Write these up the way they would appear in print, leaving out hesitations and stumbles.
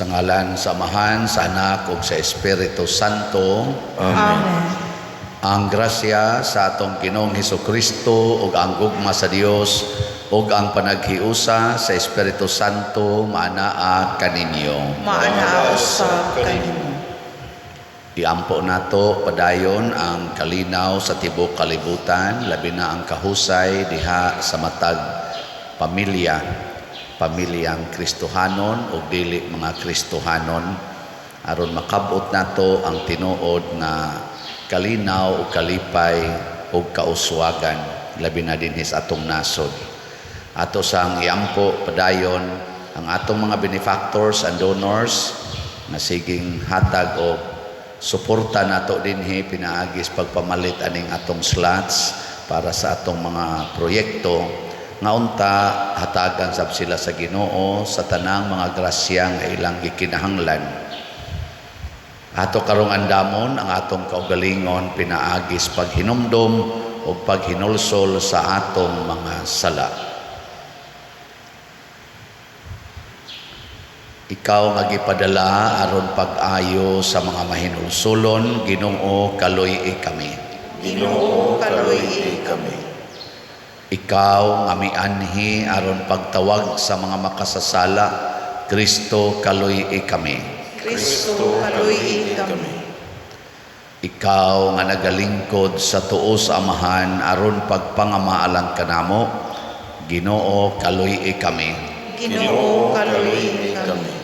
Sa ngalan sa Amahan, sa Anak, ug sa Espiritu Santo. Amen. Ang grasya sa atong Ginoong Hesukristo ug ang gugma sa Dios ug ang panaghiusa sa Espiritu Santo maanaa kaninyo. Maanaa usab kanimo. Iampo nato padayon ang kalinaw sa tibuok kalibutan, labi na ang kahusay diha sa matag pamilyang Kristohanon ug dili mga Kristohanon, aron makabot nato ang tinuod nga kalinaw ug kalipay ug kauswagan labi na dinhi sa atong nasod. Ato sang iampo padayon ang atong mga benefactors and donors nga siging hatag og suporta nato dinhi pinaagis pagpamalit aning atong slots para sa atong mga proyekto nga unta hatagan sab sila sa Ginoo sa tanang mga grasya nga ilang gikinahanglan. Ato karong andamon ang atong kaugalingon pinaagis paghinumdom o paghinulsol sa atong mga sala. Ikaw nga gipadala aron pag-ayo sa mga mahinulsolon, Ginoo kaluy kami. Ginoo kaluy kami. Ikaw nga mianhi aron pagtawag sa mga makasasala, Kristo kaluy kami. Kristo kaluy kami. Ikaw nga nagalingkod sa tuo sa Amahan aron pagpangamaalang kanamo, Ginoo kaluy kami. Ginoo kaluy kami.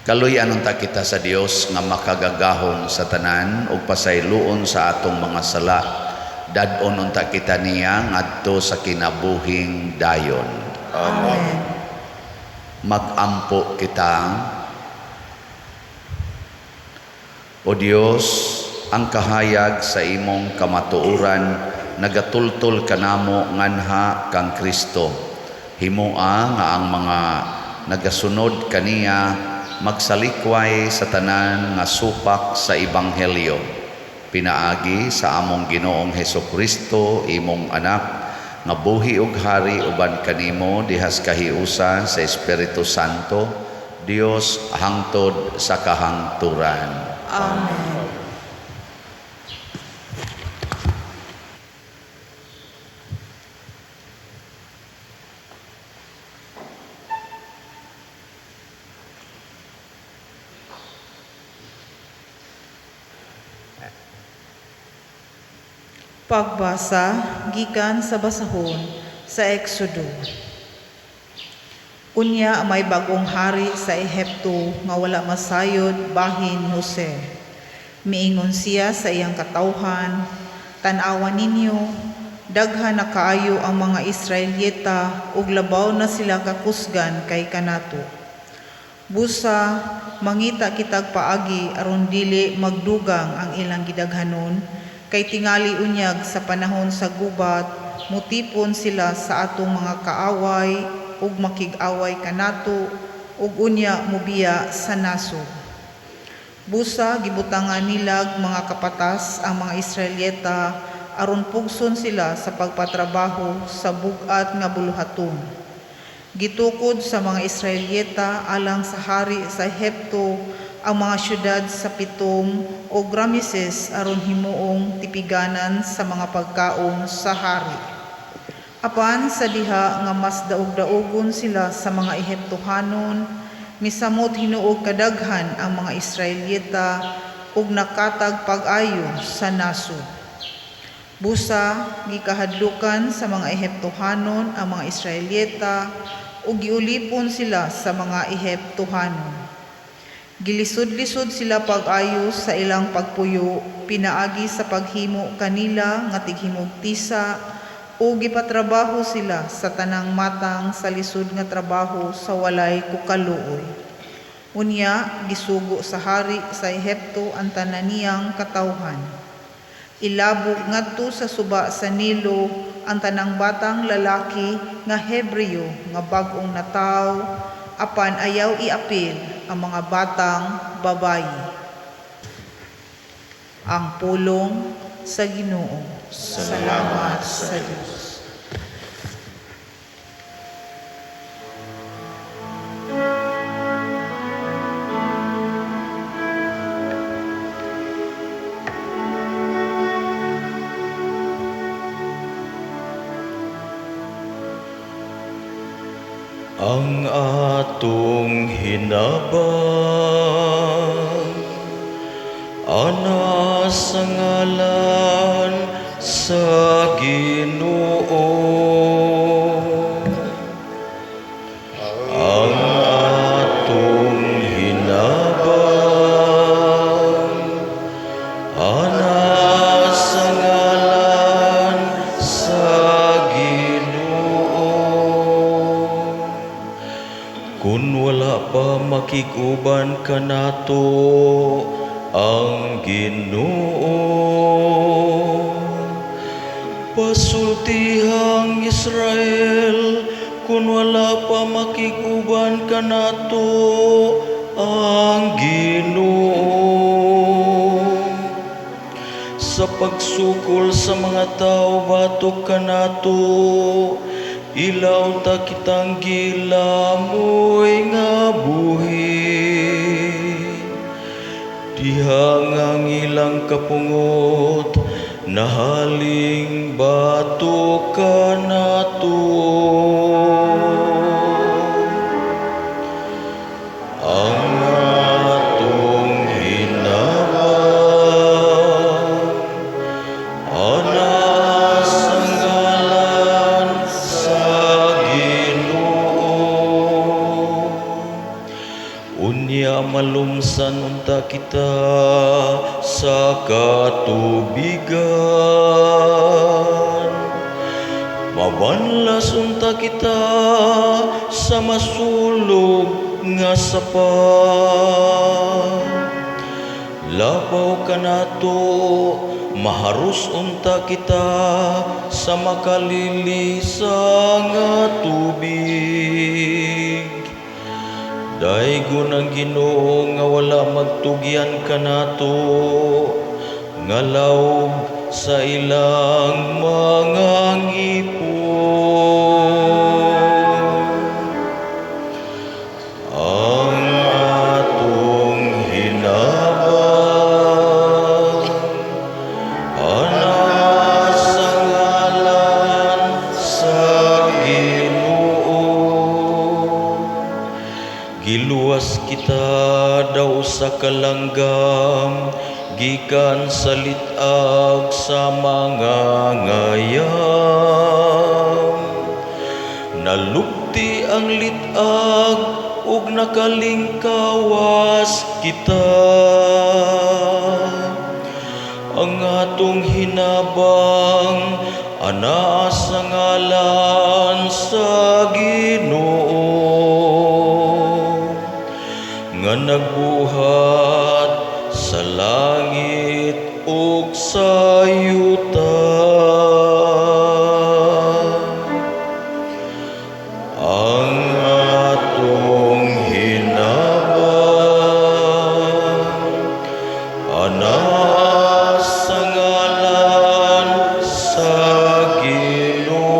Kaluy anunta kita sa Dios nga makagagahom sa tanan ug pasayloon sa atong mga sala. Dadon unta kita niya ngadto sa kinabuhing dayon. Amen. Magampo kita. O Dios, ang kahayag sa imong kamatuoran nagatultol kanamo nganha kang Kristo. Himoa nga ang mga nagasunod kaniya magsalikway sa tanan nga supak sa ebanghelyo. Pinaagi sa among Ginoong Hesukristo imong anak nga buhi ug hari uban kanimo dihas kahiusa sa Espiritu Santo, Dios hangtod sa kahangturan. Amen. Pagbasa gikan sa basahon sa Exodo. Unya may bagong hari sa Ehipto nga wala masayod bahin Jose. Miingon siya sa iyang katawhan, tan-awan ninyo, daghan na kaayo ang mga Israelita ug labaw na sila kakusgan kay kanato. Busa mangita kitag paagi aron dili magdugang ang ilang gidaghanon, kay tingali unyag sa panahon sa gubat, mutipon sila sa atong mga kaaway ug makig-away kanato ug unya mubiya sa nasod. Busa gibutangan nilag mga kapatas ang mga Israelita aron pugson sila sa pagpatrabaho sa bugat nga buluhaton. Gitukod sa mga Israelita alang sa hari sa Ehipto ang mga syudad sa Pitom o Rameses aron himuong tipiganan sa mga pagkaon sa hari. Apan sa diha nga mas daog-daogon sila sa mga Ehiptohanon, misamot hinuog kadaghan ang mga Israelita ug nakatag pag-ayo sa nasod. Busa gikahadlukan sa mga Ehiptohanon ang mga Israelita ug giulipon sila sa mga Ehiptohanon. Gilisod-lisod sila pag-ayo sa ilang pagpuyo, pinaagi sa paghimo kanila nga tighimog tisa, o gipatrabaho sila sa tanang matang sa lisod nga trabaho sa walay kukaluoy. Unya, gisugo sa hari sa Ehipto ang tanan niyang katawhan. Ilabog ngadto sa suba sa Nilo ang tanang batang lalaki nga Hebreo nga bag-ong nataw, apan ayaw iapil ang mga batang babayi. Ang pulong sa Ginoo. Salamat sa Diyos. ang atong hinabang, ana sa ngalan sa Ginoo. Ang atong hinabang, ana sa ngalan sa Ginoo. Kung wala pa makiguban kanato ang Ginoo, pasultihang Israel, kung wala pa makiguban kanato ang Ginoo. Sa pagsukol sa mga tao batok kanato, ilaw ta kitang gilamoy nga buhi. Diha nga ilang kapungot, nahaling batok kanato. Ang atong hinabang, ana sa ngalan sa Ginoo. Unya malumsan unta kita sa katubigan, mabanlas unta kita sa masulog nga sapa. Labaw kanato, maharus unta kita sa makalilisa nga tubig. Daigon ang Ginoo nga wala magtugyan kanato, ngalaw sa ilang mga ngipon. Ang atong hinabang, ana sa ngalan sa Ginoo. Giluwas kita daw sa kalanggam, gikan sa litag sa mga ngayam. Nalupti ang litag ug nakalingkawas kita. Ang atong hinabang, ana sa ngalan sa Ginoo, nga nagbuhat sa langit ug sa yuta. Ang atong hinabang, ana sa ngalan sa Ginoo.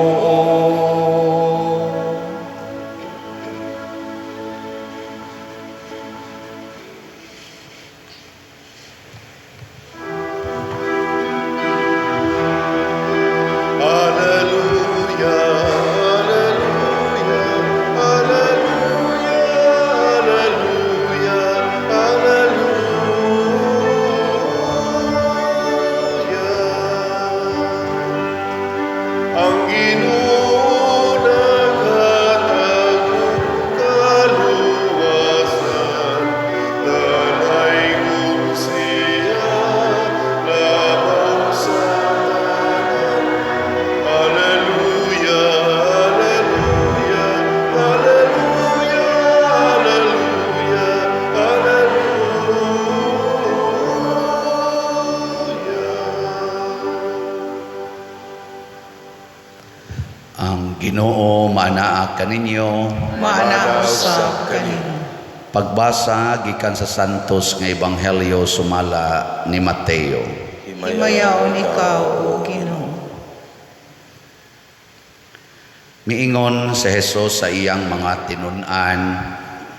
Ang Ginoo maanaa kaninyo. Maanaa sa kanimo. Pagbasa gikan sa Santos nga Ebanghelyo sumala ni Mateo. Himayaon ikaw, O Ginoo. Miingon si Jesus sa iyang mga tinun-an,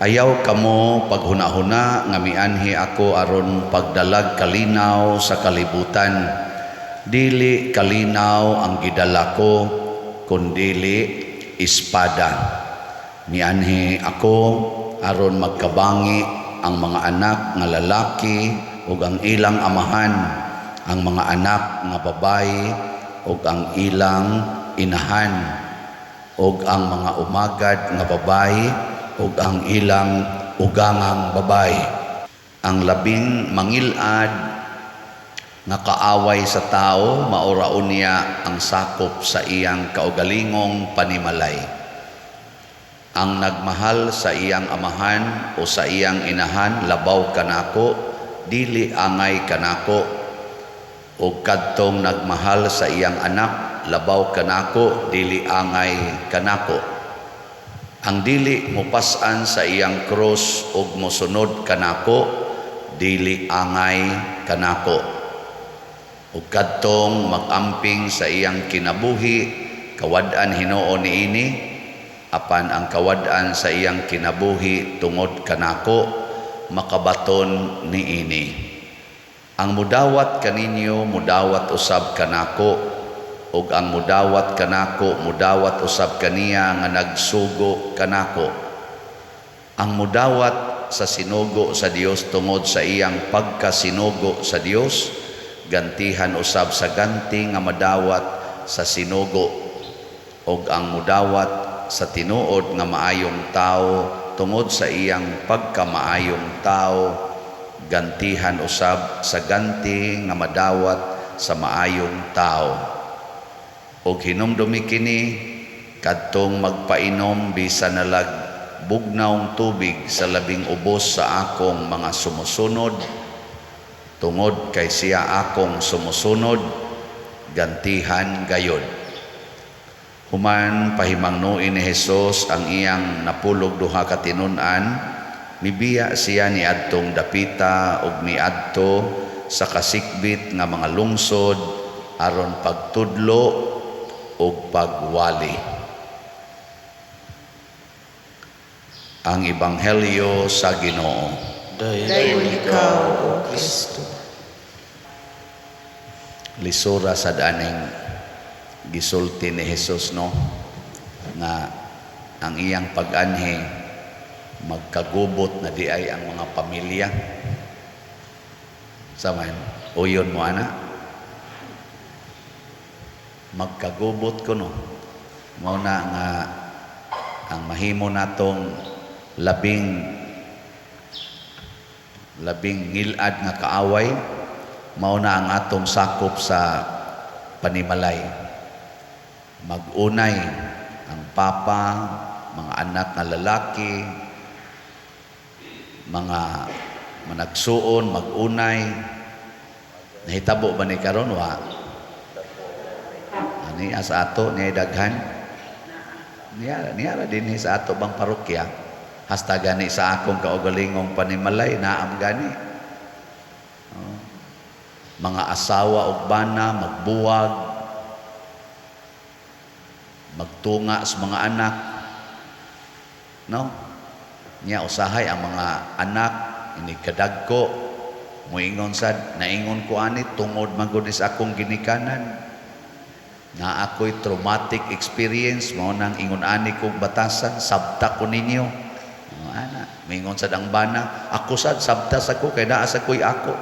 ayaw kamo paghuna-huna nga mianhi ako aron pagdalag kalinaw sa kalibutan. Dili kalinaw ang gidala ko, kundili espada. Mianhi ako aron magkabangi ang mga anak nga lalaki ug ang ilang amahan, ang mga anak nga babayi ug ang ilang inahan, ug ang mga umagad nga babayi ug ang ilang ugangang babayi. Ang labing mangilad nga kaaway sa tao mauraon niya ang sakop sa iyang kaugalingong panimalay. Ang nagmahal sa iyang amahan o sa iyang inahan labaw kanako, dili angay kanako. O kadtong nagmahal sa iyang anak labaw kanako, dili angay kanako. Ang dili mopas-an sa iyang krus ug mosunod kanako, dili angay kanako. O kadtong mag-amping sa iyang kinabuhi, kawad-an Hinoo niini, apan ang kawad-an sa iyang kinabuhi tungod kanako, makabaton niini. Ang mudawat kaninyo mudawat usab kanako, ug ang mudawat kanako mudawat usab kaniya nga nagsugo kanako. Ang mudawat sa sinugo sa Dios tungod sa iyang pagkasinugo sa Dios, gantihan usab sa ganti nga madawat sa sinugo. Ug ang mudawat sa tinuod nga maayong tao tungod sa iyang pagkamaayong tao, gantihan usab sa ganti nga madawat sa maayong tao. Ug hinumdumi kini kadtong magpainom bisan nalag bugnawng tubig sa labing ubos sa akong mga sumusunod, tungod kay siya akong sumusunod, gantihan gayod. Human pahimangnuin ni Hesus ang iyang napulog duha ka tinun-an, mibiya siya ni adtong dapita ug miadto sa kasikbit nga mga lungsod aron pagtudlo ug pagwali. Ang Ebanghelyo sa Ginoo. Dayon ikaw, O Kristo. Lisura sa daning gisulti ni Hesus, no, nga ang iyang pag-anhi magkagubot na di ay ang mga pamilya. Saman, uyon mo ana, magkagubot ko, no, mauna nga ang mahimo natong labing ngilad nga kaaway, mauna ang atong sakop sa panimalay. Mag-unay ang papa, mga anak na lalaki, mga managsuon, mag-unay. Nahitabo ba ni karon wa? Ani sa ato ni daghan? Niya din sa ato bang parokya. Hasta gani sa akong kaugalingong panimalay naam gani. Mga asawa ug bana magbuwag, magtunga sa mga anak, no? Niya usahay ang mga anak ini kadagko moingon sad naingon ko ani tungod magud sa akong ginikanan na ako'y traumatic experience mao nang ingon ani kong batasan sabta ko ninyo. Ana moingon sad ang bana ako sad sabtas ako kay naa sa koy ako.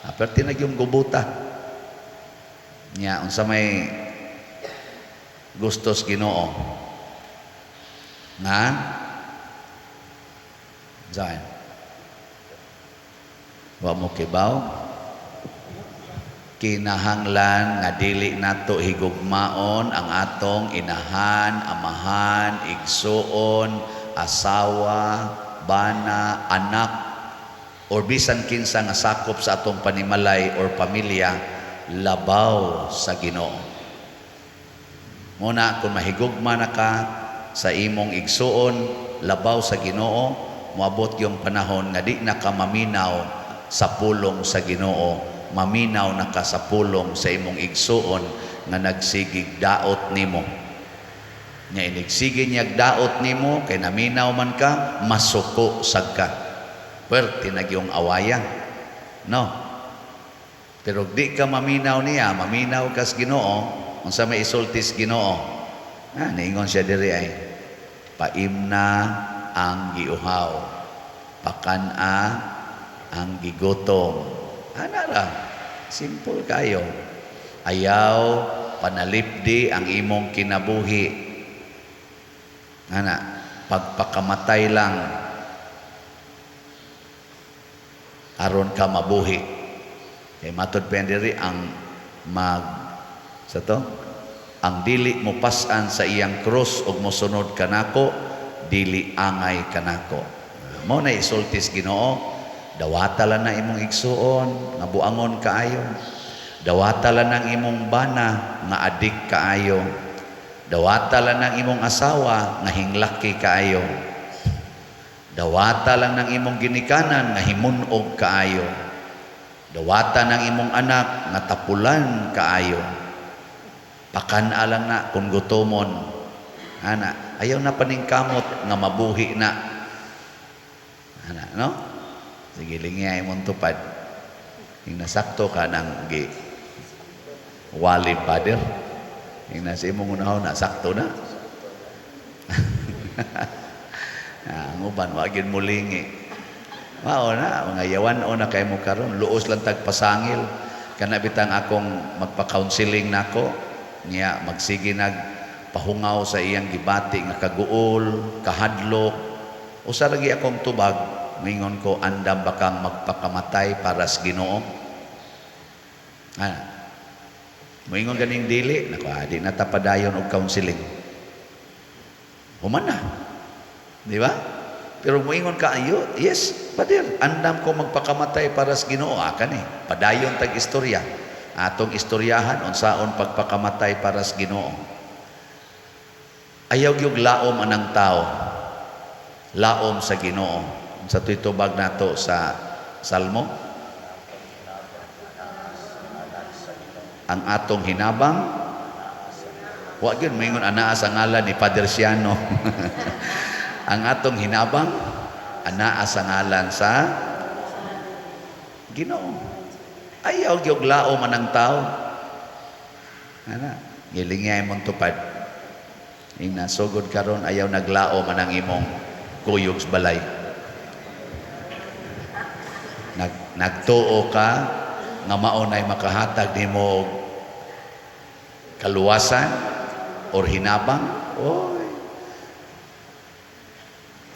Aperti na yung gubuta niya unsa may gustos Ginoo nga Zain wa mo kibaw kinahanglan nga dili nato higugmaon ang atong inahan, amahan, igsuon, asawa, bana, anak or bisan kinsa nga sakop sa atong panimalay or pamilya labaw sa Ginoo. Muna kung mahigugma na ka sa imong igsuon labaw sa Ginoo, moabot yung panahon nga di na ka maminaw sa pulong sa Ginoo, maminaw na ka sa pulong sa imong igsuon nga nagsigig daot nimo. Nya inigsigig niya daot nimo kay naminaw man ka, masuko sad ka. Pwerte na yung awayan, no? Pero di ka maminaw niya, maminaw ka sa Ginoo, unsa may isultis Ginoo. Niingon siya diri ay paimna ang giuhaw, pakana ang gigutom. Ana ra, simple kayo. Ayaw panalipdi ang imong kinabuhi. Ana, pagpakamatay lang aron ka mabuhi. Kay matod pa diri ang ang dili mo pasan sa iyang krus ug mosunod kanako, dili angay kanako. Mao na isultis Ginoo, dawata lang na imong igsuon nga buangon kaayo. Dawata lang ang imong bana nga adik kaayo. Dawata lang ang imong asawa nga hinglaki kaayo. Dawata lang ng imong ginikanan nga himunog kaayo. Dawata ng imong anak nga tapulan kaayo. Pakana lang na kung gutomon. Ana, ayaw na paningkamot nga mabuhi na. Ana, no? Sige, lingay mong tupad. Yung nasakto ka ng wali pader. Yung nasa imong unahon, nasakto na. Ang uban, wagin mulingi. Mao na, mga yawan o na kayo mo karon, luos lang tagpasangil. Kanabitang akong magpa-counseling nako, niya magsige nagpahungaw sa iyang gibati nga kaguol, kahadlok. Usa lagi akong tubag, mingon ko, andam bakang magpakamatay para sa Ginoo. Moingon ganing dili, nako, di na tapadayon og counseling. Human na. Di ba? Pero moingon ka, ayo, yes, pader, andam ko magpakamatay para sa Ginoo. Kani, padayon tag istorya. Atong istoryahan unsaon pagpakamatay para sa Ginoo. Ayaw gyud laom anang tao. Laom sa Ginoo. Sa tuitubag nato sa Salmo. Ang atong hinabang, wa gyud moingon anaa sa ngalan ni Padre Siano. Ang atong hinabang anaa sa ngalan sa Ginoo. Ayaw gyud laom anang tao. Ana, gilingay mong tupad. Ing nasugod karon ayaw naglaom anang imong kuyog sa balay. Nagtuo ka nga maunay makahatag nimo kaluwasan or hinabang. Oy.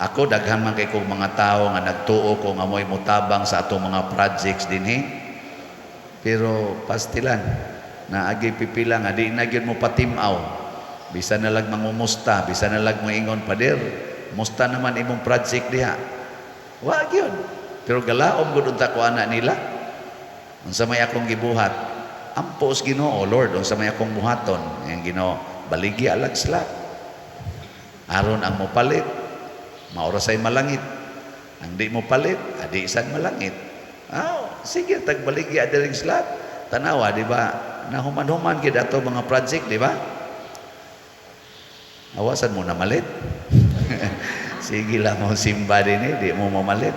Ako daghan man kay kong mga tao nga nagtuo ko nga mo'y mutabang sa atong mga projects dinhi. Pero pastilan na agi pipila nga di na gyud mo patimaw. Bisa na lag mangumusta, bisa na lag moingon, pader, musta naman imong project diha. Wa gyud. Pero galaom gud unta ko ana nila. Unsa may akong gibuhat? Ampos Ginoo, Lord, unsa may akong buhaton? Yang Ginoo, baligya lag slat. Aron ang mopalit, maorasay malangit. Ang di mo palit, adi isang malangit. Sige, tagbaligya diring slat. Tanawa, di ba? Nahuman-human gid ato mga project, di ba? Awasan mo na malit. Sige lang mo simba din di mo mamalit.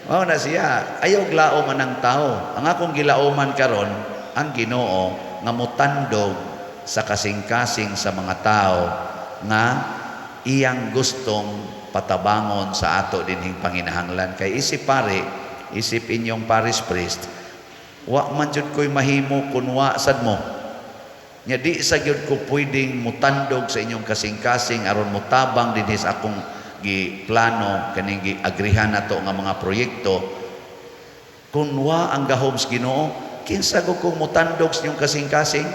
Mao na siya, ayaw glaom man ang tao. Ang akong gilaoman karon, ang Ginoo nga mutandog sa kasing-kasing sa mga tao nga iyang gustong patabangon sa ato dinhing panginahanglan. Kay isip pare, isip inyong parish priest, wa man jud ko'y mahimo kun wa sad mo. Nya di sa gyud ko pwedeng mutandog sa inyong kasing-kasing aron mutabang dinhi sa akong giplano kaning giagrihan nato nga mga proyekto. Kun wa ang gahom sa Ginoo, kinsa ko kung mutandog sa inyong kasing-kasing?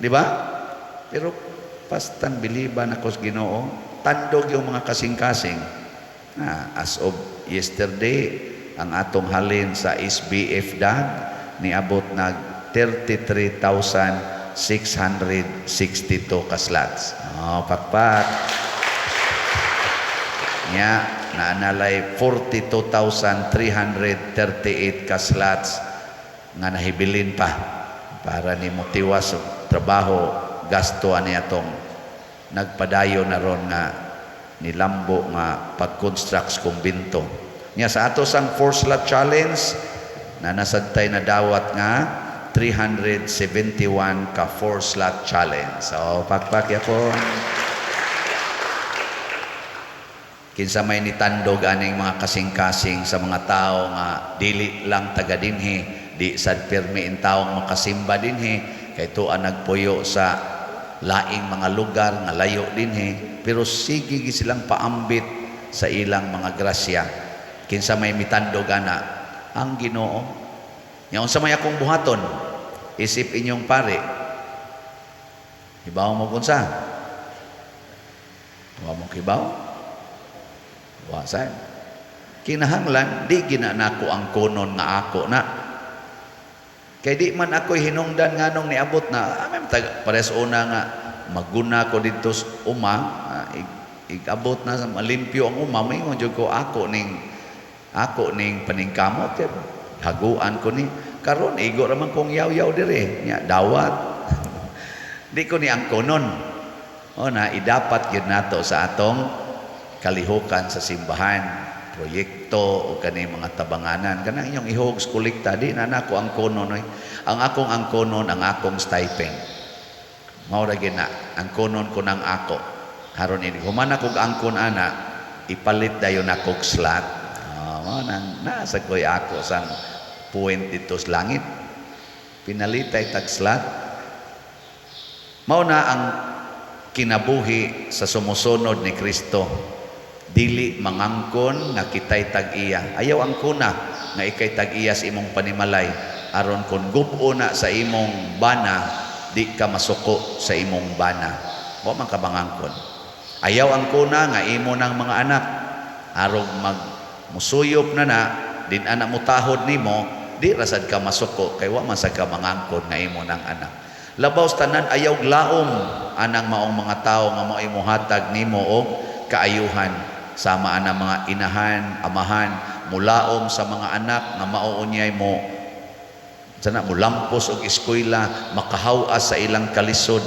Di ba? Pero pastan biliban ako sa Ginoo, tandog yung mga kasing-kasing. As of yesterday, ang atong halin sa SBF DAG niabot nag 33,662 kaslats. Pakpak. Nya naanalay 42,338 kaslats nga nahibilin pa para ni motiwas trabaho gasto ani atong nagpadayo na ron nga nilambo nga pag-construct kumbinto. Nya sa ato sang 4-slot challenge na nasagtay na dawat nga 371 ka 4-slot challenge. So pakpak yapon. Kinsa may nitandog aning mga kasing-kasing sa mga tao nga dili lang taga dinhi, di sad pirmi in taong makasimba dinhi, kay tuan nagpuyo sa laing mga lugar nga layo dinhi, pero sige silang paambit sa ilang mga grasya. Kinsa may mitandog ana ang Ginoo. Nya unsa may akong buhaton, isip inyong pare, hibaw mo kunsa? Wa mo kibaw? Wasan. Kinahanglan di gina nako ang kunon nga ako na. Kay di man ako hinungdan nganong niabot na pares una nga maguna ko dito sa igabot na sa malimpyo ang maingon jud ko ako ning paningkamot haguan ko ni karon igo ra man kong yaw-yaw dire nya dawat. Di ko ni ang kunon. O na idapat gyud nato sa atong kalihukan sa simbahan, proyekto o kani mga tabanganan kana inyong ihog kolekta di na nako ang kunon ang akong angkonon ang akong stipend mao ra gina ang kunon ko nang ako haron ini human ako angkon ana ipalit dayon ako slot mao nang nasa koy ako sang point dito sa langit pinalitay tag slot mao na ang kinabuhi sa sumusunod ni Kristo. Dili mangangkon nga kitay tag-iya. Ayaw ang kuna nga ikay tag-iya sa imong panimalay aron kun gubo na sa imong bana di ka masuko sa imong bana. Wa man ka mangangkon. Ayaw ang kuna nga imo ng mga anak aron musuyop na din anak mo tahod nimo di rasad ka masuko kay wa man sa ka mangangkon nga imo ng anak. Labaw tanan ayaw glaom anang maong mga tao nga mao imuhatag nimo og kaayuhan. Sama ana mga inahan, amahan, mulaom sa mga anak nga mauunyay mo sana mulampos og eskwela, makahaw-as sa ilang kalisod.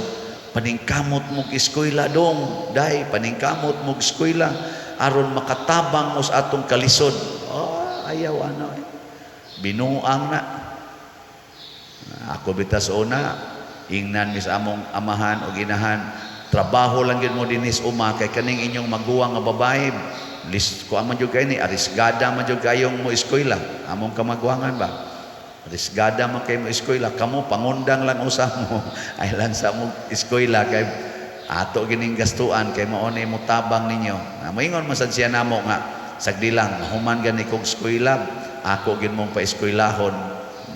Paningkamot mo og eskwela dong, dai paningkamot mo og eskwela aron makatabang mo sa atong kalisod. Ayaw ano binuang na. Ako bitas una, ingnan mis among amahan og inahan. Trabaho lang yun mo dinis kay kaning inyong maguwang nga babae list ko amon jud kay ni arisgada man jud kayong mo eskwela among kamagwangan ba arisgada man kay mo eskwela kamo pangundang lang usa mo ay lang sa mo eskwela kay ato gining gastuan kay mao ni mo tabang ninyo moingon man sad siya namo nga sagdi lang human gani kog eskwela ako gid mong pa eskwelahon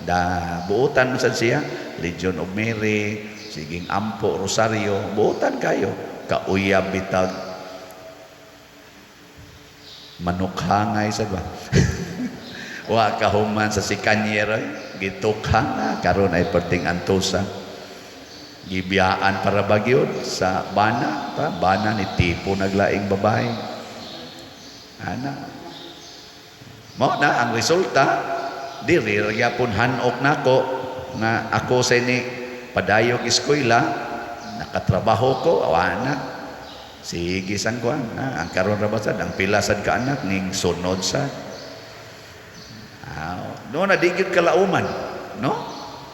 da buutan man sad siya Legion of Mary siging ampo rosaryo buotan kayo kauyab bitag manukhangay sa ba wa kahuman sa sikanyero gitukhang karon ay perting antusa gibiyaan para bagyod sa bana ni tipo naglaing babae ana mo na ang resulta diri ra gyapon hanok nako nga ako sa ni padayog eskwela nakatrabaho ko awana sige sang kuan ang karon ra basad ang pila sad ka anak ning sunod sa no na digid kalauman no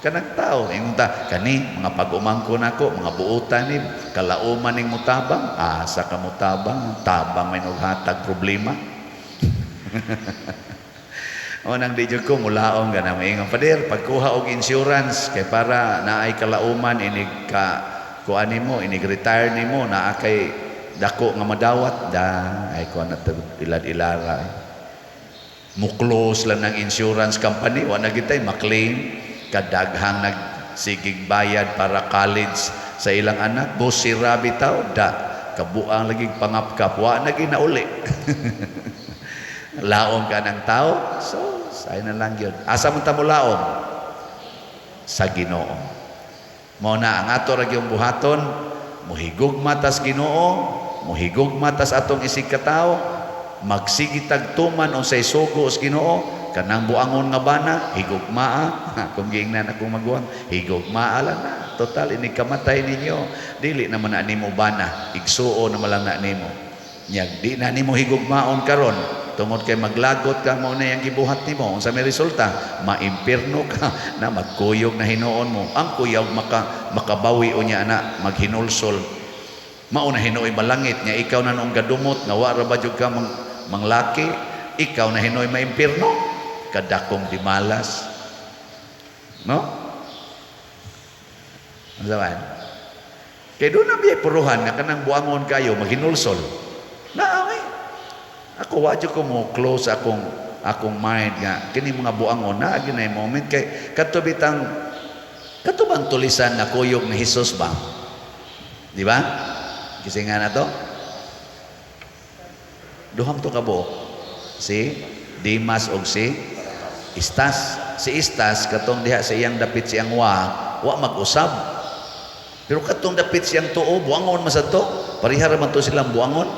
kanang tao ingon ta kani mga pag-umangko nako mga buutan ni kalauman ning mutabang asa ka mutabang tabang may naghatag problema. O nang di jud ko mulaong gana maingon pader pagkuha og insurance kay para naay kalauman inig ka kuan nimo inig retire nimo naa kay dako nga madawat ay kuan na ilad-ilara mo close lang ng insurance company wa na gitay maklaim kadaghang nagsigig bayad para college sa ilang anak bus sira bitaw kabuang lagi pangapkap wa na ginauli. Laom ka ng tao so say na lang yun asa man ta mo laom sa Ginoo mo na ang ato ra gyung buhaton muhigugma tas Ginoo muhigugma tas atong isig ka tao magsigitag tuman unsay sugo sa Ginoo kanang buangon nga bana higugmaa kung giingnan akong maguwang higugmaa lang na total ini kamatay ninyo dili naman na nimo bana igsuo naman lang na nimo nyag di na nimo higugmaon karon tungod kay maglagot ka mo na yung gibuhat nimo unsa may resulta maimpirno ka na magkuyog na hinuon mo ang kuyog makabawi unya na maghinulsol Mao na hinoy malangit nya ikaw na noong gadumot nga wa ra ba jud ka manglaki, ikaw na hinoy maimpirno, kadakong dimalas. No? Ang zaman. Kaya doon na biyay puruhan nga kanang buangon kayo maghinulsol. Na okay. Ako wa jud ko mo close akong mind nga kini mga buangon na ginay moment kay katubang tulisan nga kuyog ni Hesus ba? Di ba? Kasi nga na to. Duham to kabo. Si Dimas og si Istas. Si Istas katong diha sa iyang dapit siyang wa mag-usab. Pero katong dapit siyang tuo buangon masad to. Parihara man to silang buangon.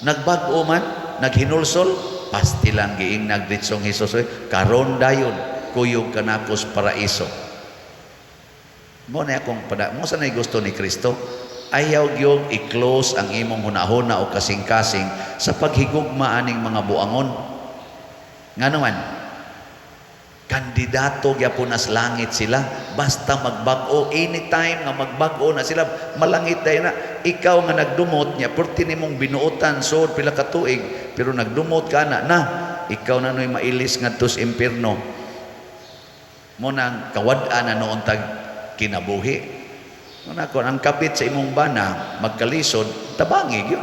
Nagbag-o man, naghinulsol, pastilan giing nagditsong Hesus karon dayon kuyog kanakos paraiso. Mo na akong mo sa nay gusto ni Kristo. Ayaw gyud i-close ang imong hunahuna o kasing-kasing sa paghigugma aning mga buangon. Nga naman, kandidato gyapon nas langit sila basta magbag-o anytime nga magbag-o na sila malangit day na. Ikaw nga nagdumot nya perti nimong binuotan sud pila ka tuig pero nagdumot ka na ikaw na noy mailis ngadto sa impierno. Mo nang kawad-an na noon tag kinabuhi. Kung ang kapit sa imong bana magkalisod, tabangig yun.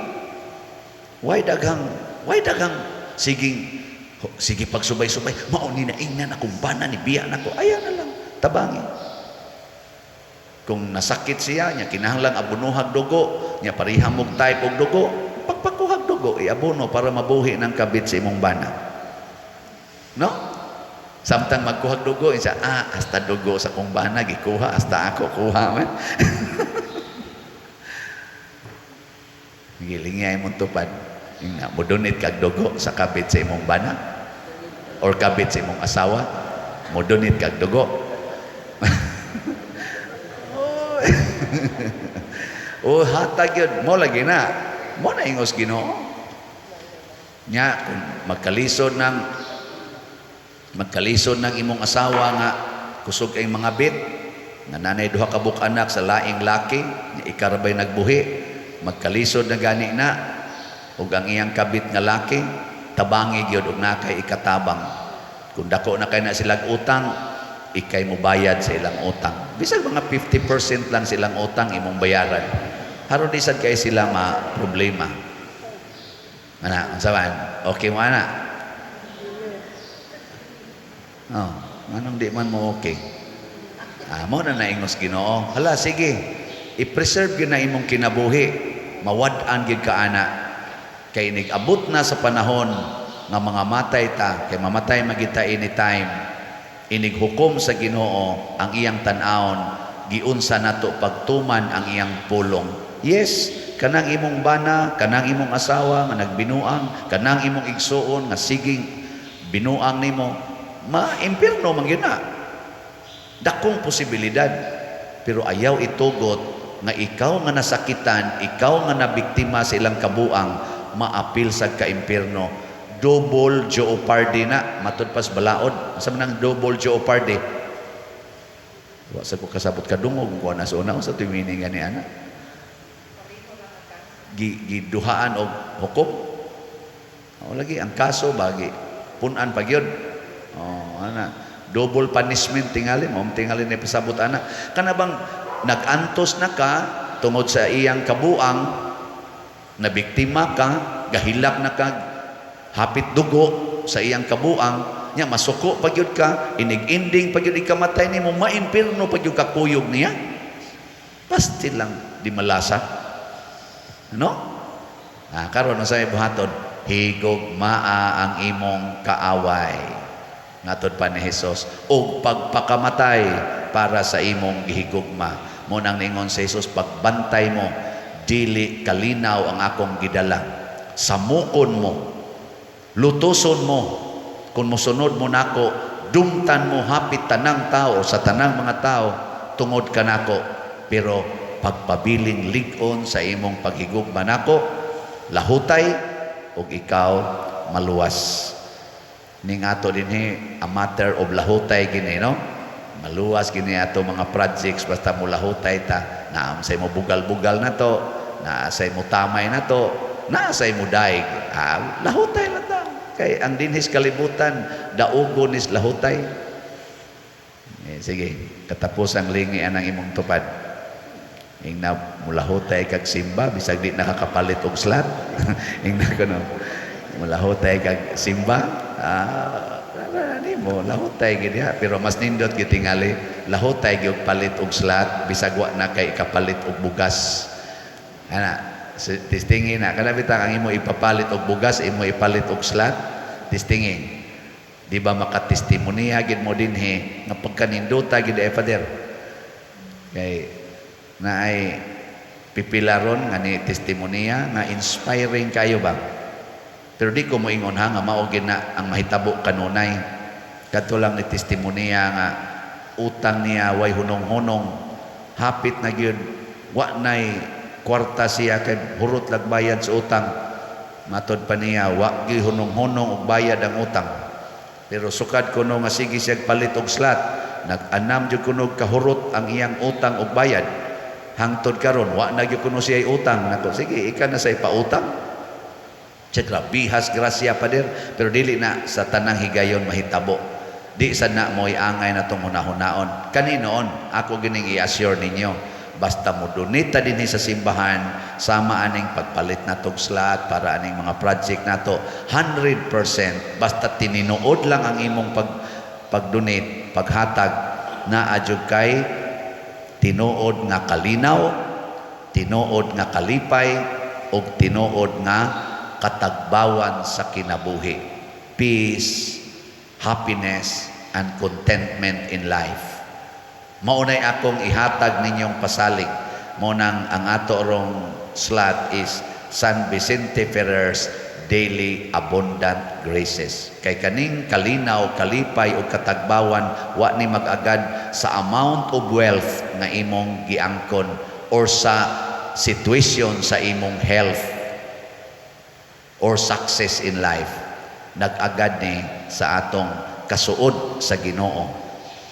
Why daghang sige pagsubay-subay, mauni na ingnan akong bana ni biya nako. Ayaw na lang, tabangi. Kung nasakit siya, niya kinahanglang abunuhag dugo, niya parihamog type og dugo, pagpakuhag dugo, iabuno para mabuhi ng kabit sa imong bana. No? Samtang magkuhag dugo, isa, hasta dugo sa kong bana, gikuha, hasta ako kuha man. Gilingay mong tupad. Mudunit kag dugo sa kabit sa imong bana or kabit sa imong asawa, mudunit kag dugo. Hatag yun. Mo lagi na. Mo na ingos Ginoo. Nya, kung magkalisod ng imong asawa nga kusog kay mga bit nga nanay duha ka buk anak sa laing laki nga ikarabay nagbuhi magkalisod na gani na ug ang iyang kabit nga laki tabangi gyud og nakay ikatabang kung dako na kay na silang utang ikay mo bayad sa ilang utang bisag mga 50% lang silang utang imong bayaran haron di sad kay sila ma problema ana unsaman okay mo ana. Anong di man mo okay? Mo na naingos Ginoo. Hala, sige. I-preserve yun na imong kinabuhi. Mawad-an gid ka ana. Kay nag-abot na sa panahon nga mga matay ta, kay mamatay magita anytime. Inighukom sa Ginoo ang iyang tan-aon, giunsa nato pagtuman ang iyang pulong. Yes, kanang imong bana, kanang imong asawa nga nagbinuang, kanang imong igsuon nga siging binuang nimo. Ma-impierno man yun na. Dakong posibilidad. Pero ayaw itugot nga ikaw nga nasakitan, ikaw nga nabiktima sa ilang kabuang, maapil sa ka-impierno. Double jeopardy na. Matod pas balaod. Asa man ang double jeopardy? Wa sa ko kasabot kadungog ko na sa una sa timini nga ni ana. Giduhaan og hukom. Lagi ang kaso bagi punan pa gyud. Ana double punishment tingali ni pasabot ana kana bang nagantos na ka tungod sa iyang kabuang na biktima ka gahilak na ka hapit dugo sa iyang kabuang nya masuko pagyud ka inig-inding pagyud ikamatay nimo maimpirno pagyud ka kuyog niya pasti lang di malasa no karon sa buhaton higugmaa ang imong kaaway ngatod pa ni Hesus og pagpakamatay para sa imong gihigugma mo nang ningon sa Hesus pagbantay mo dili kalinaw ang akong gidala samukon mo lutuson mo kung mosunod mo nako dumtan mo hapit tanang tao sa tanang mga tao tungod kanako pero pagpabiling lig-on sa imong paghigugma nako lahutay ug ikaw maluwas ning ato dinhi a matter of lahutay gini no maluwas gini ato mga projects basta mo lahutay ta naam say mo bugal-bugal na to naasay mo tamay na to, naasay mo daig. Lahutay na ta. Kay ang dinhis kalibutan, daugon is lahutay. Sige, katapusang lingi anang imong tupad. Ing na mulahutay kag simba, bisag di nakakapalit og slot. Ing na kuno, mulahutay kag simba. Ano mo, lahutay gid ha. Pero mas nindot gid tingali, lahutay gyud palit og slot, bisag wa na kay kapalit og bugas. Ana, tistingin na kada bitang ang imo ipapalit og bugas, imo ipalit og slot, tistingin. Di ba makatestimonya gid mo dinhi nga pagkanindota gid ay pader. Kay naay pipilaron nga ni testimonya nga inspiring kayo ba. Pero di ko moingon ha nga mao gid na ang mahitabo kanunay. Kadto lang ni testimonya nga utang niya way hunong-hunong, hapit na gyud wa nay kwarta siya kay hurot lag bayad sa utang. Matod pa niya wa gyud hunong-hunong og bayad ang utang. Pero sukad kuno nga sige siya palit og slot, nag-anam jud kuno kahurot ang iyang utang og bayad. Hangtod karon wa na gyud kuno siya utang. Nako sige ika na say pautang. Chetra bihas grasya pader, pero dili na sa tanang higayon mahitabo. Di sad na moy angay na tong hunahon-naon. Kaninoon ako gining i-assure ninyo. Basta mo donita dinhi sa simbahan, sama aning pagpalit na tog slot para aning mga project nato 100%. Basta tininuod lang ang imong pag-donate, paghatag na adjud kay tinuod nga kalinaw, tinuod nga kalipay, ug tinuod nga katagbawan sa kinabuhi. Peace, happiness, and contentment in life. Maunay akong ihatag ninyong pasalig. Munang ang ato rong slot is San Vicente Ferrer's Daily Abundant Graces. Kay kaning kalinaw, kalipay o katagbawan, wa ni mag-agad sa amount of wealth nga imong giangkon or sa situation sa imong health or success in life. Nag-agad ni sa atong kasuod sa Ginoo.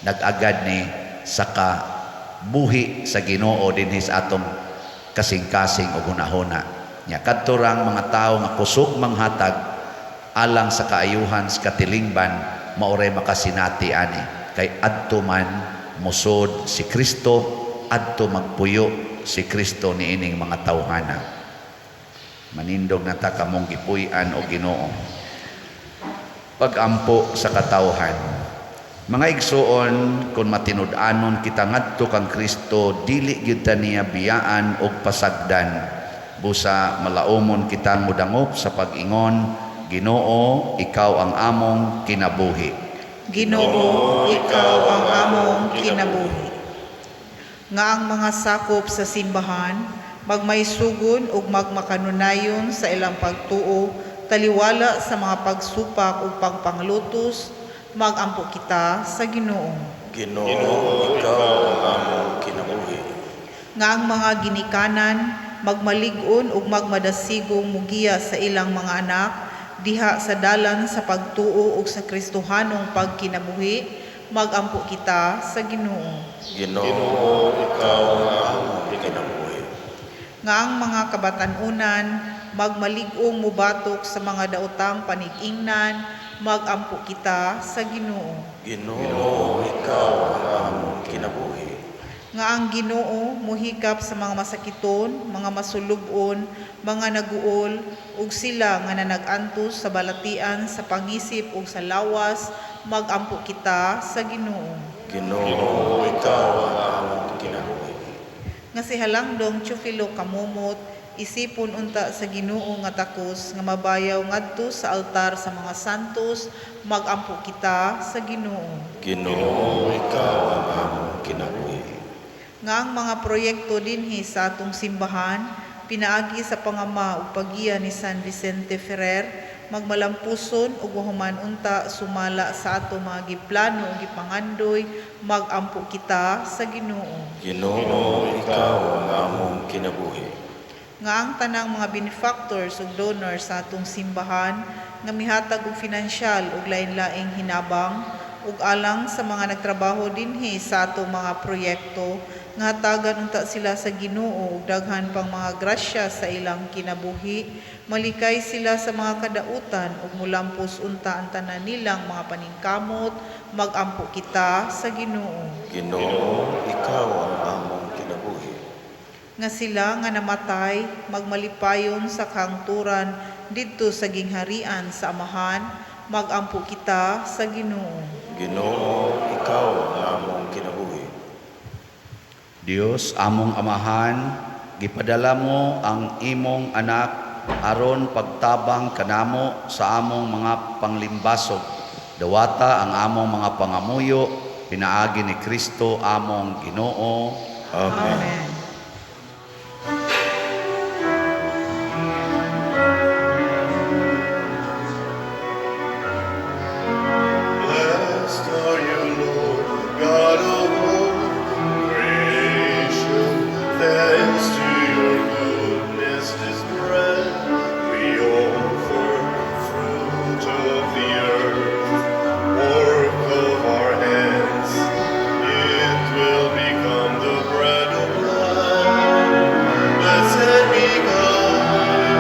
Nag-agad ni sa kabuhi sa Ginoo dinhi sa atong kasing-kasing o hunahuna. Nya kadto rang mga tawo nga kusog manghatag alang sa kaayuhan sa katilingban, maoray makasinati ani kay adto man musod si Kristo, adto magpuyo si Kristo niining mga tawhana. Manindog na ta kamong gipuy-an o Ginoo. Pag-ampo sa katawhan. Mga igsoon, kung matinud-anon kita ngadto kang Kristo, dili gyud ta niya biyaan og pasagdan. Busa malaumon kitang mudangop sa pag-ingon, Ginoo, ikaw ang among kinabuhi. Ginoo, ikaw ang among kinabuhi. Nga ang mga sakop sa simbahan, magmaysugon ug magmakanunayon sa ilang pagtuo, taliwala sa mga pagsupak ug pagpanglutos, magampo kita sa Ginoo. Ginoo, ikaw ang among kinabuhi. Nga ang mga ginikanan, magmalig-on ug magmadasigong mugiya sa ilang mga anak, diha sa dalan sa pagtuo ug sa Kristohanong pagkinabuhi, magampo kita sa Ginoo. Ginoo, ikaw ang among kinabuhi. Nga ang mga kabatanunan, magmalig-ong mubatok sa mga daotang panig-ingnan, magampo kita sa Ginoo. Ginoo, ikaw ang among kinabuhi. Nga ang Ginoo muhikap sa mga masakiton, mga masulubon, mga naguol, ug sila nga nanag-antos sa balatian sa pangisip ug sa lawas, magampo kita sa Ginoo. Ginoo, ikaw ang among kinabuhi. Nga si Halangdong Teofilo Kamumot, isipon unta sa Ginoo nga takos nga mabayaw ngadto sa altar sa mga santos, magampo kita sa Ginoo. Ginoo, ikaw ang among kinabuhi. Nga ang mga proyekto dinhi sa atong simbahan, pinaagi sa pangama ug pagiya ni San Vicente Ferrer, magmalampuson ug human unta sumala sa ato mga giplano ug gipangandoy, magampo kita sa Ginoo. Ginoo, ikaw ang among kinabuhi. Nga ang tanang mga benefactors ug donors sa atong simbahan nga mihatag og finansyal ug lain-laing hinabang ug alang sa mga nagtrabaho dinhi sa atong mga proyekto, nga tagan unta sila sa Ginoo ug daghan pang mga grasya sa ilang kinabuhi, malikay sila sa mga kadautan ug mulampos unta ang tanan nilang mga paningkamot, magampo kita sa Ginoo. Ginoo, ikaw ang among kinabuhi. Nga sila nga namatay, magmalipayon sa kahangturan didto sa gingharian sa Amahan, magampo kita sa Ginoo. Ginoo, ikaw ang among kinabuhi. Dios among Amahan, gipadala mo ang imong anak aron pagtabang kanamo sa among mga panglimbasog. Dawata ang among mga pangamuyo, pinaagi ni Kristo among Ginoo. Amen. Amen. Blessed are you, Lord, God of all creation. Thanks to your goodness this bread we offer, fruit of the earth, work of our hands. It will become the bread of life. Blessed be God,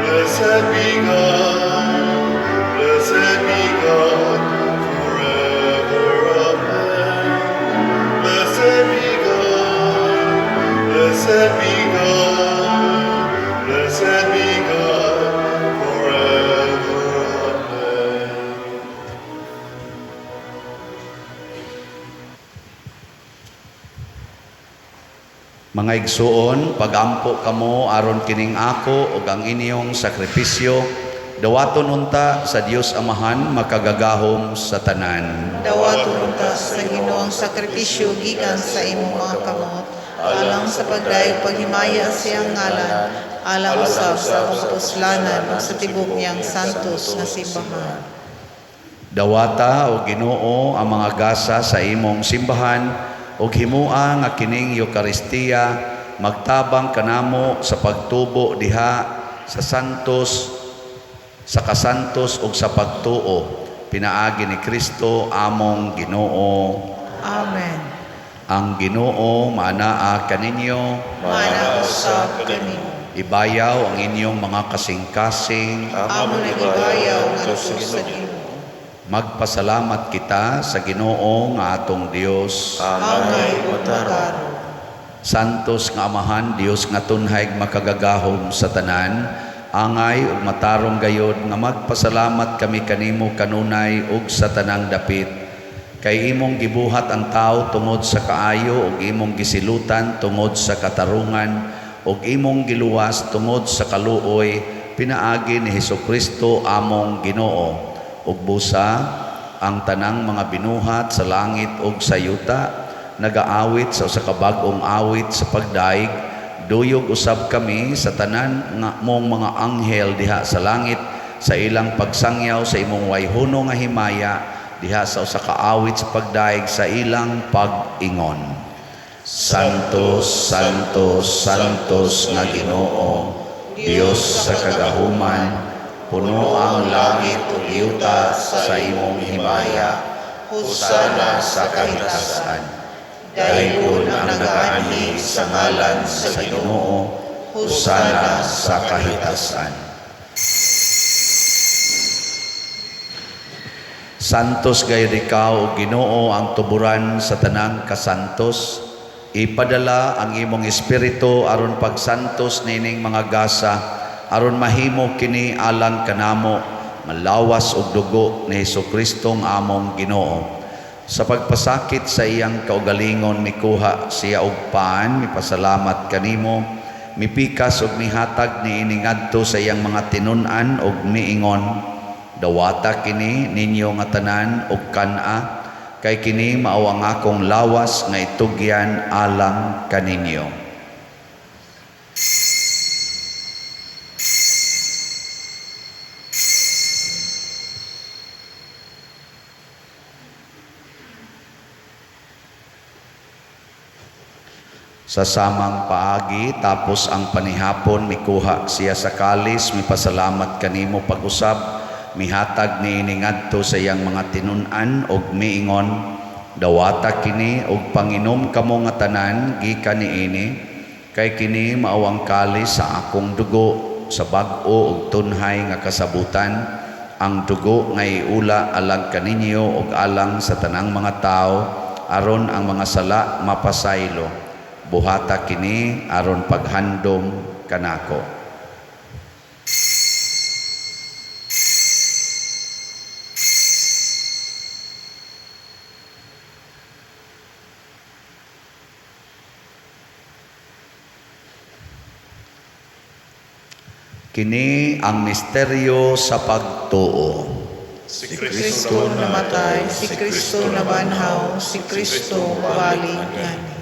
blessed be God, blessed be God. Forever, amen. Blessed be God, blessed be God, blessed be God, forever, amen. Mga igsuon, pagampo kamo aron kining ako ug ang inyong sakripisyo, dawaton unta sa Dios Amahan makagagahom sa tanan. Dawaton unta sa Ginoo ang sakripisyo gikan sa imong mga kamot, alang sa pagdayeg paghimaya sa iyang ngalan, alang usab sa among puslanan ug sa tibok niyang santos nga simbahan. Dawata o Ginoo ang mga gasa sa imong simbahan ug himua nga kining Eucharistia magtabang kanamo sa pagtubo diha sa santos, sa kasantos ug sa pagtuo, pinaagi ni Kristo among Ginoo. Amen. Ang Ginoo maanaa kaninyo, Mana usab kami. ibayaw ang inyong mga kasing-kasing, Amo na ibayaw ngadto sa Ginoo. magpasalamat kita sa Ginoo nga atong Dios. Angay ug magaro. Santos nga Amahan, Dios nga tunhay makagagahom sa tanan, angay ug matarong gayod nga magpasalamat kami kanimo kanunay ug sa tanang dapit. Kay imong gibuhat ang tao tungod sa kaayo ug imong gisilutan tungod sa katarungan ug imong giluwas tungod sa kaluoy, pinaagi ni Hesukristo among Ginoo. Ug busa ang tanang mga binuhat sa langit ug sa yuta nagaawit sa usa ka bag-ong awit sa pagdaig, duyog usab kami sa tanan nga mong mga anghel diha sa langit sa ilang pagsangyaw sa imong wayhuno nga himaya diha sa usa ka awit sa pagdaig sa ilang pag-ingon. Santos, Santos, Santos nga Ginoo, Dios sa kagahuman, puno ang langit ug yuta sa imong himaya. Husana sa kahitasan. Dayon ang nagaanhi sa ngalan sa Ginoo. Husana sa kahitasan. Santos gayud ikaw, Ginoo, ang tuburan sa tanang kasantos. Ipadala ang imong espiritu aron pagsantos nining mga gasa, aron mahimo kini alang kanamo malawas og dugo ni Hesukristo ang among Ginoo. Sa pagpasakit sa iyang kaugalingon mikuha siya og paan, mipasalamat kanimo, mipikas ug mihatag niini ngadto sa iyang mga tinun-an ug miingon, dawata kini ninyo nga tanan ug kan-a, kay kini mao ang akong lawas nga itugyan alang kaninyo. Sa samang paagi tapos ang panihapon mikuha siya sa kalis, mipasalamat kanimo pag-usab, mihatag niini ngadto sa iyang mga tinun-an og miingon, Dawata kini og panginom kamo nga tanan gikan niini, kay kini maawang kalis sa akong dugo sa bag-o ug tunhay nga kasabutan, ang dugo nga iula alang kaninyo ug alang sa tanang mga tao aron ang mga sala mapasaylo. Buhata kini aron paghandom kanako. Kini ang misteryo sa pagtuo. Si Kristo namatay, si Kristo nabanhaw, si Kristo mabalik ngani.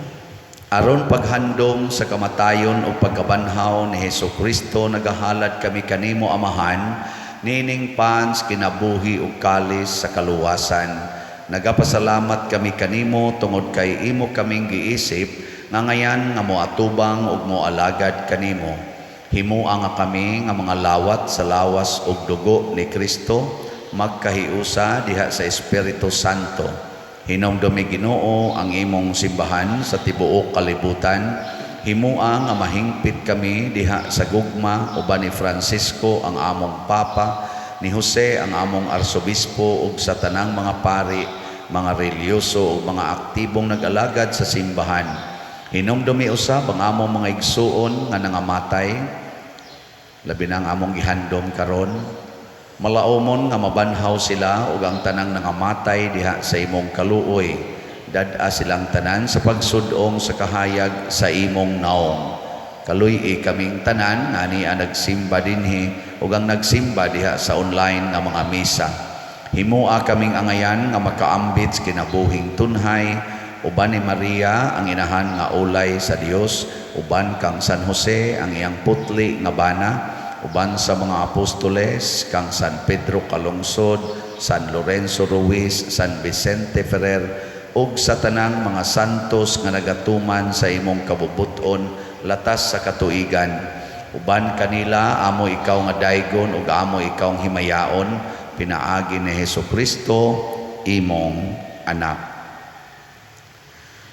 Aron paghandom sa kamatayon o pagkabanhaw ni Hesus Kristo, nagahalad kami kanimo Amahan, nining pans kinabuhi ug kalis sa kaluwasan. Nagapasalamat kami kanimo tungod kay imo kaming giisip nga ngayan nga moatubang ug moalagad kanimo. Himua nga kami nga mga lawat sa lawas ug dugo ni Kristo, magkahiusa diha sa Espiritu Santo. Hinumdumi Ginoo ang imong simbahan sa tibuok kalibutan. Himua nga mahingpit kami diha sa gugma uban ni Francisco ang among Papa, ni Jose ang among Arsobispo ug sa tanang mga pari, mga reliyoso ug mga aktibong nag-alagad sa simbahan. Hinumdumi usab ang among mga igsuon nga nangamatay, labi na ang among gihandom karon. Malaumon nga mabanhaw sila ug ang tanang nangamatay diha sa imong kaluoy. Dad-a silang tanan sa pagsudong sa kahayag sa imong naong. Kaluy kaming tanan nga niya nagsimba dinhi ug ang nagsimba diha sa online nga mga misa. Himua kaming angayan nga makaambit sa kinabuhing tunhay, uban ni Maria ang inahan nga ulay sa Dios, uban kang San Jose ang iyang putli nga bana, uban sa mga apostoles kang San Pedro Calungsod, San Lorenzo Ruiz, San Vicente Ferrer, ug sa tanang mga santos nga nagatuman sa imong kabubuton latas sa katuigan. Uban kanila amo ikaw nga daygon ug amo ikaw nga himayaon, pinaagi ni Hesukristo imong anak.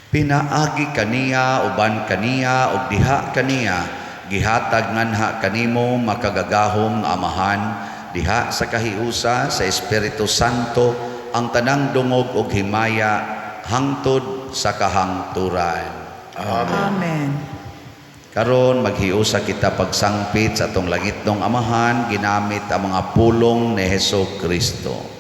Pinaagi kaniya uban kaniya ug diha kaniya gihatag nganha kanimo makagagahom Amahan diha sa kahiusa sa Espiritu Santo ang tanang dungog ug himaya hangtod sa kahangturan. Amen. Karon maghiusa kita pagsangpit sa atong langitnong Amahan ginamit ang mga pulong ni Hesus Kristo.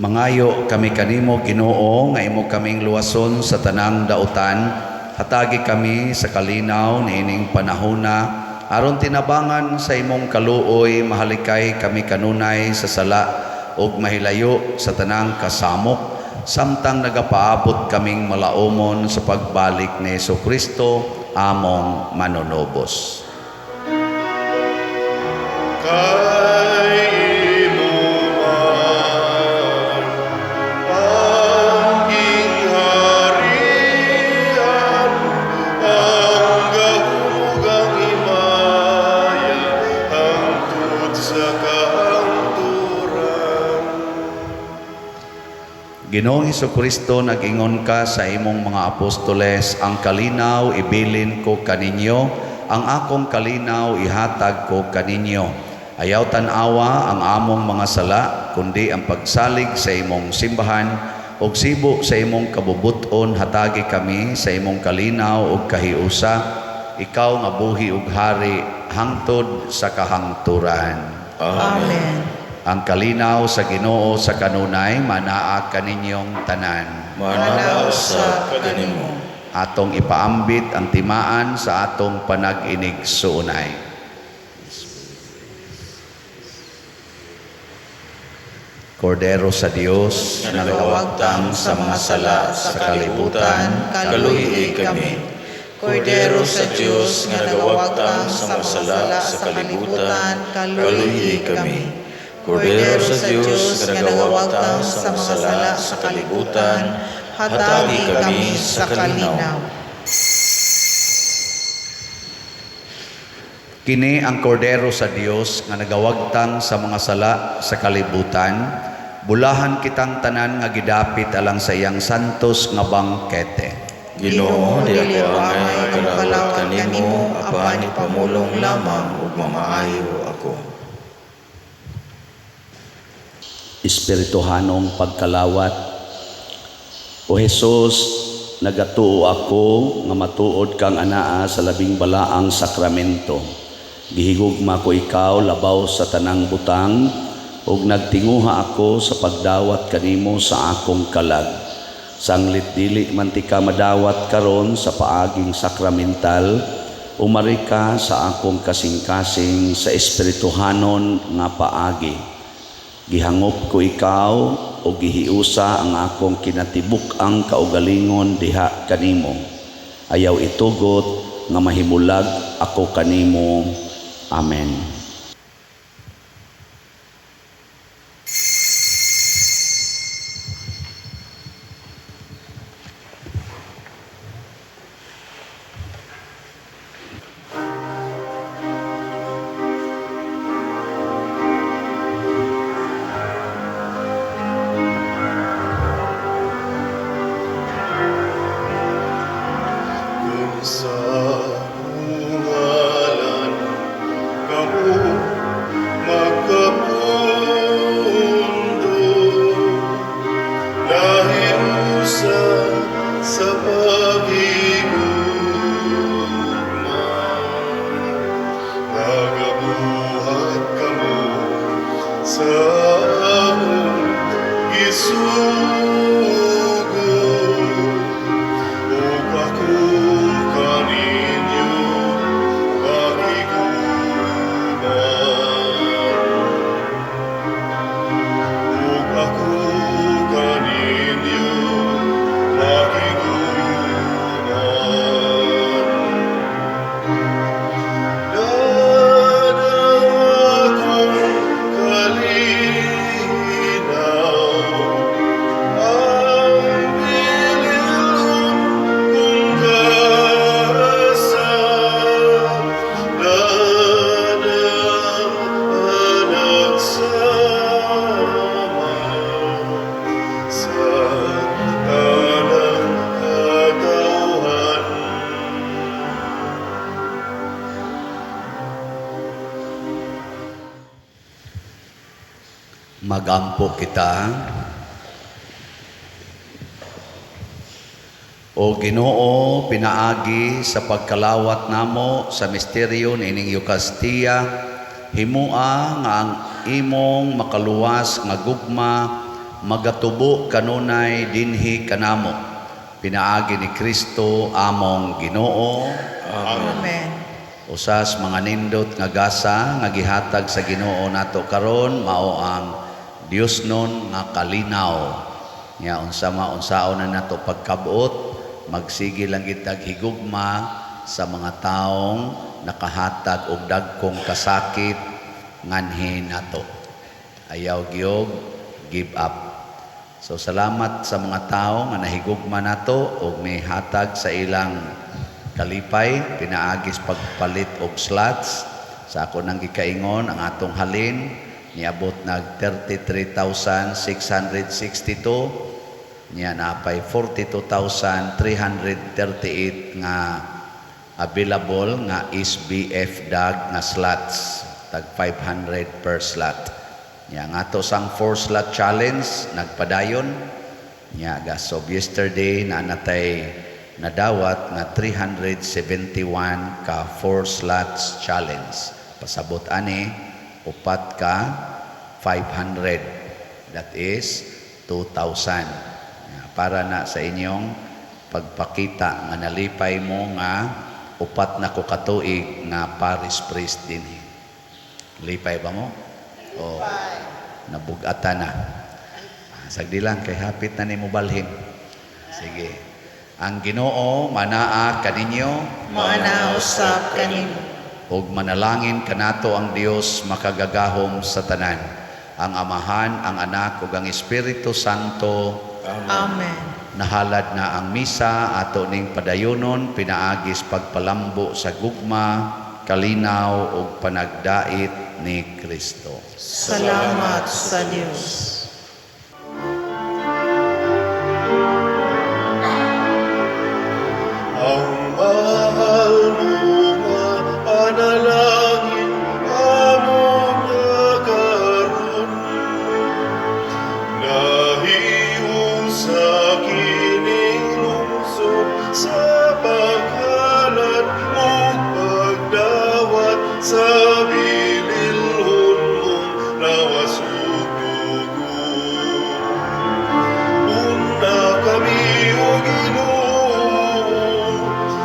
Mangayo kami kanimo Ginoo nga imo kaming luwason sa tanang dautan, hatagi kami sa kalinaw niining panahona aron tinabangan sa imong kaluoy, mahalikay kami kanunay sa sala ug mahilayo sa tanang kasamok samtang nagapaabot kaming malaumon sa pagbalik ni Jesucristo among manunobos. Kay imo man ang gingharian, ang gahulugang himaya, hangtod sa kahangturan. Ginoong Jesucristo, nag-ingon ka sa imong mga apostoles, ang kalinaw ibilin ko kaninyo, ang akong kalinaw ihatag ko kaninyo. Ayaw tanawa ang among mga sala, kundi ang pagsalig sa imong simbahan, og sibo sa imong kabubuton hatagi kami sa imong kalinaw ug kahiusa, ikaw nga buhi ug hari hangtod sa kahangturan. Amen. Ang kalinaw sa Ginoo sa kanunay manaa kaninyong tanan. Manaw sa kanimo. Atong ipaambit ang timaan sa atong panag-inig suunay. Kordero sa Dios, Nga nagawagtang sa mga sala sa kalibutan, kaluhi kami. Kordero sa Diyos, nga nagawagtang sa mga sala sa kalibutan, kaluhi kami. Kordero sa Diyos, nga nagawagtang sa mga sala sa kalibutan, hatagi kami sa kalinaw. Kini ang kordero sa Dios nga nagawagtang sa mga sala sa kalibutan. Bulahan kitang tanan nga gidapit alang sa iyang santos nga bangkete. Ginoo, di ako angay kalawat kanimo, apan ipamulong lamang ug mamaayo ako. Espirituhanong pagkalawat. O Jesus, nagatuo ako nga matuod kang anaa sa labing balaang sakramento. Gihigugma ko ikaw labaw sa tanang butang, ug nagtinguha ako sa pagdawat kanimo sa akong kalag. Sanglit dili man ti ka madawat karon sa paaging sakramental, umari ka sa akong kasing-kasing sa espirituhanon nga paagi. Gihangop ko ikaw o gihiusa ang akong kinatibuk ang kaugalingon diha kanimo. Ayaw itugot nga mahimulag ako kanimo. Amen. Sa bungalan kamo magkamundo, nahiusa sa pag-igugma, nagabuhat kamo sa akong isugo. Magampo kita. O Ginoo, pinaagi sa pagkalawat namo sa misteryo nining Eucharistia, himua nga ang imong makaluwas nga gugma magatubo kanunay dinhi kanamo. Pinaagi ni Kristo among Ginoo. Amen. Usas mga nindot nga gasa nga gihatag sa Ginoo nato karon mao ang Dios nun nga kalinaw. Nya unsaon na nato pagkabot, magsige lang kitag higugma sa mga taong nakahatag og dagkong kasakit nganhi nato. Ayaw gyud give up. So salamat sa mga tao nga nahigugma nato og may hatag sa ilang kalipay, pinaagis pagpalit og slots. Sa ako nang gikaingon ang atong halin niabot nag 33,662. Niya napay 42,338 nga available nga SBF dag nga slots, tag 500 per slot. Niya nga to sang 4 slot challenge nagpadayon. Niya so yesterday na natay nadawat nga 371 ka 4 slots challenge. Pasabot ani upat ka 500, that is 2,000. Para na sa inyong pagpakita nga nalipay mo nga upat na ko katuig nga parish priest din. Lipay ba mo? O nabugatan na? Sagdi lang kay hapit na nimo balhin. Sige. Ang Ginoo manaa kaninyo, Maana usab kanimo. ug manalangin kanato ang Dios makagagahom sa tanan. Ang Amahan, ang Anak ug ang Espiritu Santo. Amen. Nahalad na ang misa ato ning padayonon, pinaagis pagpalambo sa gugma, kalinaw ug panagdait ni Kristo. Salamat sa Dios. Ang mahal mo nga panalangin among nakaroon, nahiusa kining lungsod sa paghalat o pagdawat sa bililhon mong nawasugugon. Una kami o Ginoo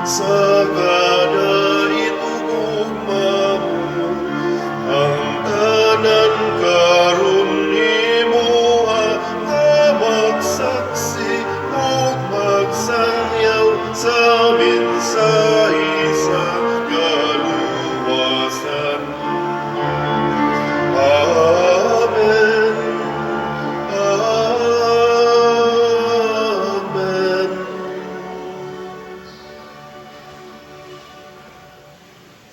sa kadait ug ugma mo, ang tanan karon himuha nga magsaksi ug magsayaw sa